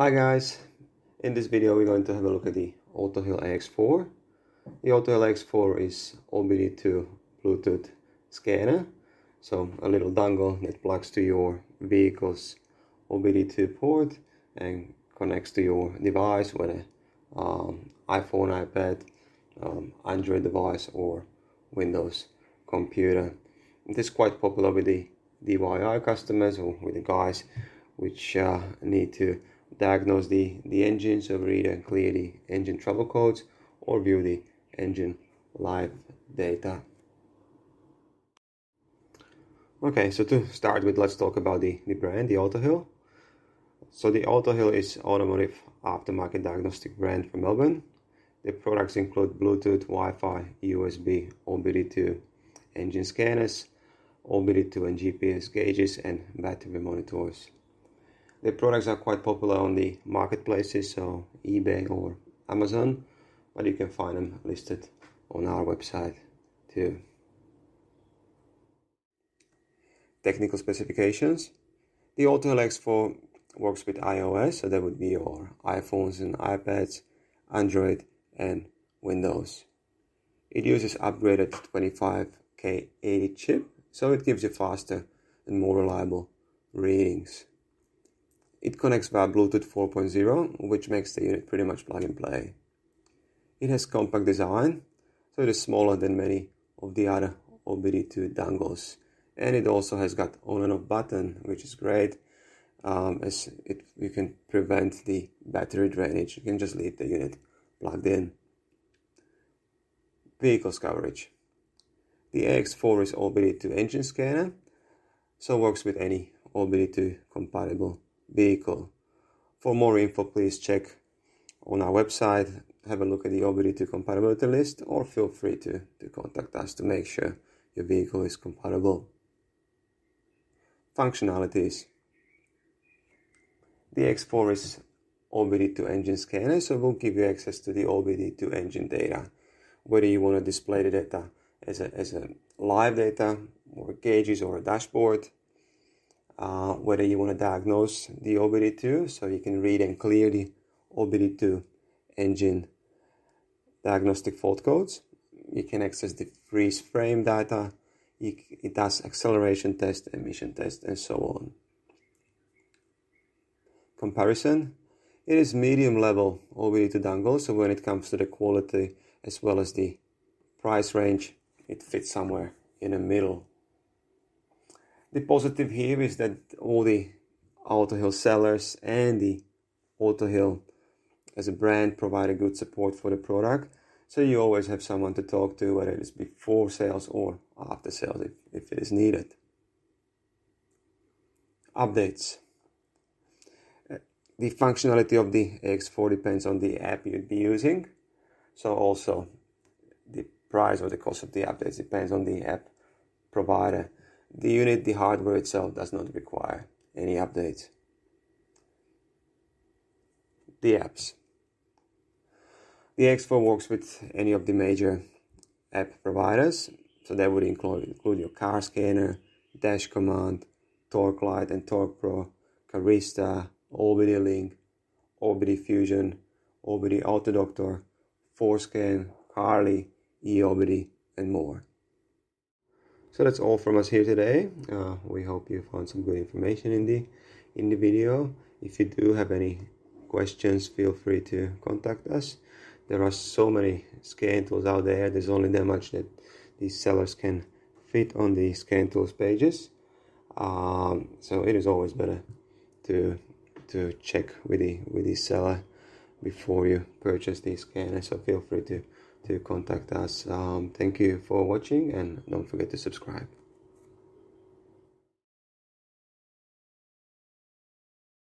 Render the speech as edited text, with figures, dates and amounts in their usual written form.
Hi guys, in this video we're going to have a look at the Autohil AX4. The Autohil AX4 is OBD2 Bluetooth scanner, so a little dongle that plugs to your vehicle's OBD2 port and connects to your device, whether iPhone, iPad, Android device or Windows computer. It is quite popular with the DIY customers or with the guys which need to diagnose the engine, so read and clear the engine trouble codes or view the engine live data. Okay, so to start with, let's talk about the brand, the Autohil. So the Autohil is automotive aftermarket diagnostic brand from Melbourne. The products include Bluetooth, Wi-Fi, USB, OBD2 engine scanners, OBD2 and GPS gauges and battery monitors. The products are quite popular on the marketplaces, so eBay or Amazon, but you can find them listed on our website too. Technical specifications. The Autohil AX4 works with iOS, so that would be your iPhones and iPads, Android and Windows. It uses upgraded 25K80 chip, so it gives you faster and more reliable readings. It connects via Bluetooth 4.0, which makes the unit pretty much plug and play. It has compact design, so it is smaller than many of the other OBD2 dongles. And it also has got on and off button, which is great, as you can prevent the battery drainage. You can just leave the unit plugged in. Vehicles coverage. The AX4 is OBD2 engine scanner, so works with any OBD2 compatible vehicle. For more info, please check on our website, have a look at the OBD2 compatibility list, or feel free to contact us to make sure your vehicle is compatible. Functionalities. The AX4 is OBD2 engine scanner, so it will give you access to the OBD2 engine data, whether you want to display the data as a live data or gauges or a dashboard. Whether you want to diagnose the OBD2, so you can read and clear the OBD2 engine diagnostic fault codes. You can access the freeze frame data. It does acceleration test, emission test, and so on. Comparison. It is medium level OBD2 dongle, so when it comes to the quality as well as the price range, it fits somewhere in the middle. The positive here is that all the Autohil sellers and the Autohil as a brand provide a good support for the product, so you always have someone to talk to, whether it is before sales or after sales if it is needed. Updates. The functionality of the AX4 depends on the app you'd be using, so also the price or the cost of the updates depends on the app provider. The unit, the hardware itself, does not require any updates. The apps. The AX4 works with any of the major app providers, so that would include your car scanner, dash command, torque light and torque pro, Carista, OBD link, OBD fusion, OBD auto doctor, Forescan, Carly, eOBD and more. So that's all from us here today. We hope you found some good information in the video. If you do have any questions, feel free to contact us. There are so many scan tools out there. There's only that much that these sellers can fit on the scan tools pages. So it is always better to check with the seller before you purchase the scanner. So feel free to contact us. Thank you for watching and don't forget to subscribe.